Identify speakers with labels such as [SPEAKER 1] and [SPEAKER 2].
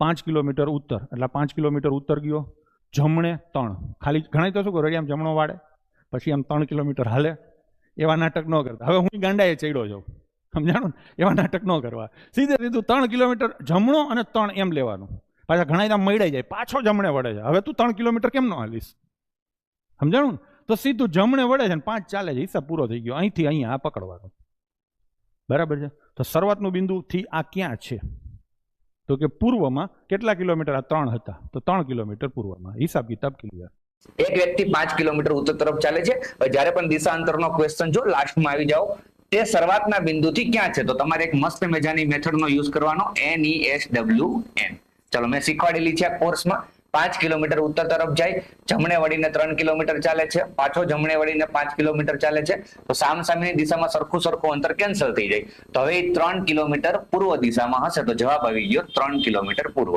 [SPEAKER 1] 5 kilometre ઉત્તર એટલે 5 kilometre ઉત્તર ગયો, જમણે 3, ખાલી ઘણા તો શું કરે આમ જમણો વાળે પછી આમ 3 કિલોમીટર હાલે, એવા નાટક ન કરતા. હવે હું ગાંડાએ ચડ્યો જાઉં, સમજાણું ને? એવા નાટક ન કરવા, સીધે સીધું 3 કિલોમીટર જમણો અને 3 એમ લેવાનું. પાછા ઘણા આમ મળાઈ જાય, પાછો જમણે વળે છે. હવે તું 3 કિલોમીટર કેમ ન હાલીશ, સમજાણું ને? તો સીધું જમણે વળે છે ને 5 ચાલે છે, હિસાબ પૂરો થઈ ગયો. અહીંથી અહીંયા આ પકડવાનું, બરાબર છે? તો શરૂઆતનું બિંદુથી આ ક્યાં છે? તો કે પૂર્વમાં. કેટલા કિલોમીટર? આ 3 હતા, તો 3 કિલોમીટર પૂર્વમાં. હિસાબ કિતાબ ક્લિયર.
[SPEAKER 2] એક વ્યક્તિ 5 કિલોમીટર ઉત્તર તરફ ચાલે છે. જ્યારે પણ દિશાંતરનો ક્વેશ્ચન જો લાસ્ટમાં આવી જાઓ, તે શરૂઆતના બિંદુથી ક્યાં છે? તો તમારે એક મસ્ત મજાની મેથડનો યુઝ કરવાનો, NESWN. ચલો, મેં શીખવાડેલી છે આ કોર્સમાં. 5 કિલોમીટર ઉત્તર તરફ જાય, જમણે વળીને 3 કિલોમીટર ચાલે છે, પાછો જમણે વળીને 5 કિલોમીટર ચાલે છે. તો સામસામેની દિશામાં સરખું અંતર કેન્સલ થઈ જાય. તો હવે 3 કિલોમીટર પૂર્વ દિશામાં હશે, તો જવાબ આવી ગયો 3 કિલોમીટર પૂર્વ.